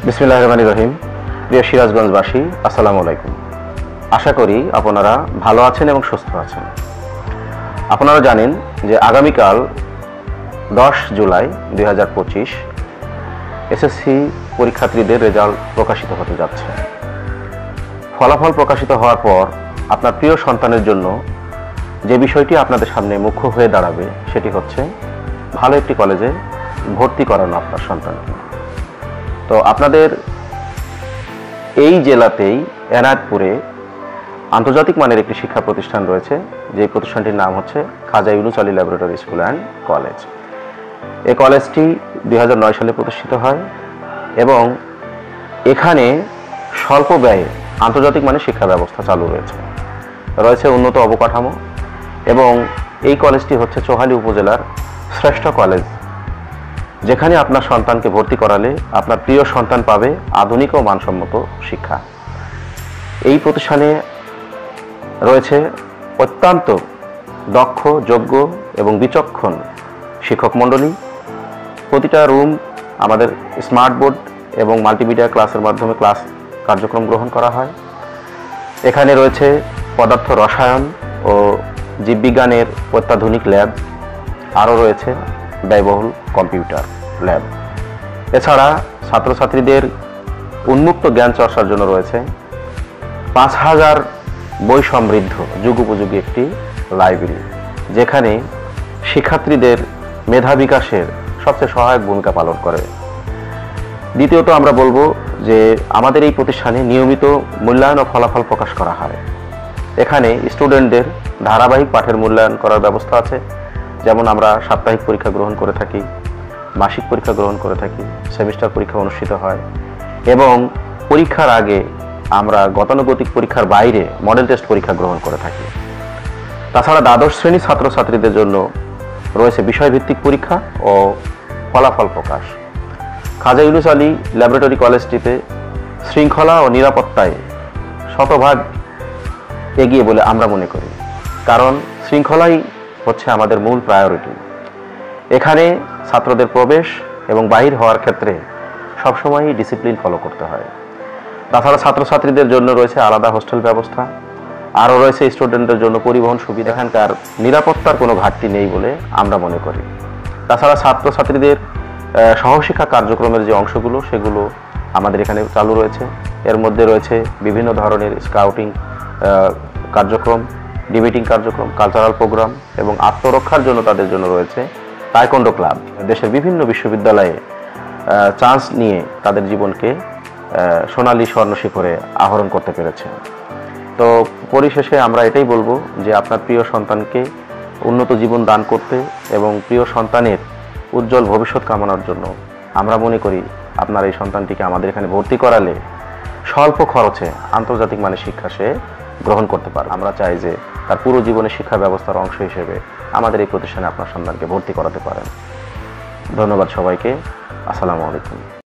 বিসমিল্লাহির রহমানির রহিম। প্রিয় সিরাজগঞ্জবাসী, আসসালামু আলাইকুম। আশা করি আপনারা ভালো আছেন এবং সুস্থ আছেন। আপনারা জানেন যে আগামীকাল 10 জুলাই 2025 এসএসসি পরীক্ষার্থীদের রেজাল্ট প্রকাশিত হতে যাচ্ছে। ফলাফল প্রকাশিত হওয়ার পর আপনার প্রিয় সন্তানের জন্য যে বিষয়টি আপনাদের সামনে মুখ্য হয়ে দাঁড়াবে সেটি হচ্ছে ভালো একটি কলেজে ভর্তি করানো আপনার সন্তানকে। তো আপনাদের এই জেলাতেই এনায়েতপুরে আন্তর্জাতিক মানের একটি শিক্ষা প্রতিষ্ঠান রয়েছে, যে প্রতিষ্ঠানটির নাম হচ্ছে Khaja Yunus Ali laboratory school and college. এই কলেজটি 2009 সালে প্রতিষ্ঠিত হয় এবং এখানে স্বল্প ব্যয়ে আন্তর্জাতিক মানের শিক্ষা ব্যবস্থা চালু রয়েছে উন্নত অবকাঠামো, এবং এই কলেজটি হচ্ছে চৌহালি উপজেলার শ্রেষ্ঠ কলেজ, যেখানে আপনার সন্তানকে ভর্তি করালে আপনার প্রিয় সন্তান পাবে আধুনিক ও মানসম্মত শিক্ষা। এই প্রতিষ্ঠানে রয়েছে অত্যন্ত দক্ষ, যোগ্য এবং বিচক্ষণ শিক্ষক মণ্ডলী। প্রতিটা রুম আমাদের স্মার্ট বোর্ড এবং মাল্টিমিডিয়া ক্লাসের মাধ্যমে ক্লাস কার্যক্রম গ্রহণ করা হয়। এখানে রয়েছে পদার্থ রসায়ন ও জীববিজ্ঞানের অত্যাধুনিক ল্যাব, আরও রয়েছে ব্যয়বহুল কম্পিউটার ল্যাব। এছাড়া ছাত্রছাত্রীদের উন্মুক্ত জ্ঞান চর্চার জন্য রয়েছে 5000 বই সমৃদ্ধ যুগোপযোগী একটি লাইব্রেরি, যেখানে শিক্ষার্থীদের মেধা বিকাশের সবচেয়ে সহায়ক ভূমিকা পালন করে। দ্বিতীয়ত আমরা বলবো যে আমাদের এই প্রতিষ্ঠানে নিয়মিত মূল্যায়ন ও ফলাফল প্রকাশ করা হয়। এখানে স্টুডেন্টদের ধারাবাহিক পাঠের মূল্যায়ন করার ব্যবস্থা আছে, যেমন আমরা সাপ্তাহিক পরীক্ষা গ্রহণ করে থাকি, মাসিক পরীক্ষা গ্রহণ করে থাকি, সেমিস্টার পরীক্ষা অনুষ্ঠিত হয়, এবং পরীক্ষার আগে আমরা গতানুগতিক পরীক্ষার বাইরে মডেল টেস্ট পরীক্ষা গ্রহণ করে থাকি। তাছাড়া দ্বাদশ শ্রেণী ছাত্রছাত্রীদের জন্য রয়েছে বিষয়ভিত্তিক পরীক্ষা ও ফলাফল প্রকাশ। খাজা ইউনুস আলী ল্যাবরেটরি কলেজটিতে শৃঙ্খলা ও নিরাপত্তায় শতভাগ এগিয়ে বলে আমরা মনে করি, কারণ শৃঙ্খলাই হচ্ছে আমাদের মূল প্রায়োরিটি। এখানে ছাত্রদের প্রবেশ এবং বাহির হওয়ার ক্ষেত্রে সবসময়ই ডিসিপ্লিন ফলো করতে হয়। তাছাড়া ছাত্রছাত্রীদের জন্য রয়েছে আলাদা হোস্টেল ব্যবস্থা, আরও রয়েছে স্টুডেন্টদের জন্য পরিবহন সুবিধা। এখানকার নিরাপত্তার কোনো ঘাটতি নেই বলে আমরা মনে করি। তাছাড়া ছাত্রছাত্রীদের সহশিক্ষা কার্যক্রমের যে অংশগুলো সেগুলো আমাদের এখানে চালু রয়েছে। এর মধ্যে রয়েছে বিভিন্ন ধরনের স্কাউটিং কার্যক্রম, ডিবেটিং কার্যক্রম, কালচারাল প্রোগ্রাম, এবং আত্মরক্ষার জন্য তাদের জন্য রয়েছে তাইকোন্ডো ক্লাব। দেশের বিভিন্ন বিশ্ববিদ্যালয়ে চান্স নিয়ে তাদের জীবনকে সোনালী স্বর্ণ শিখরে আহরণ করতে পেরেছে। তো পরিশেষে আমরা এটাই বলবো যে আপনার প্রিয় সন্তানকে উন্নত জীবন দান করতে এবং প্রিয় সন্তানের উজ্জ্বল ভবিষ্যৎ কামনার জন্য আমরা মনে করি আপনার এই সন্তানটিকে আমাদের এখানে ভর্তি করালে স্বল্প খরচে আন্তর্জাতিক মানের শিক্ষা সে গ্রহণ করতে পারে। আমরা চাই যে তার পুরো জীবনের শিক্ষা ব্যবস্থার অংশ হিসেবে আমাদের এই প্রতিষ্ঠানে আপনার সন্তানকে ভর্তি করাতে পারেন। ধন্যবাদ সবাইকে। আসসালামু আলাইকুম।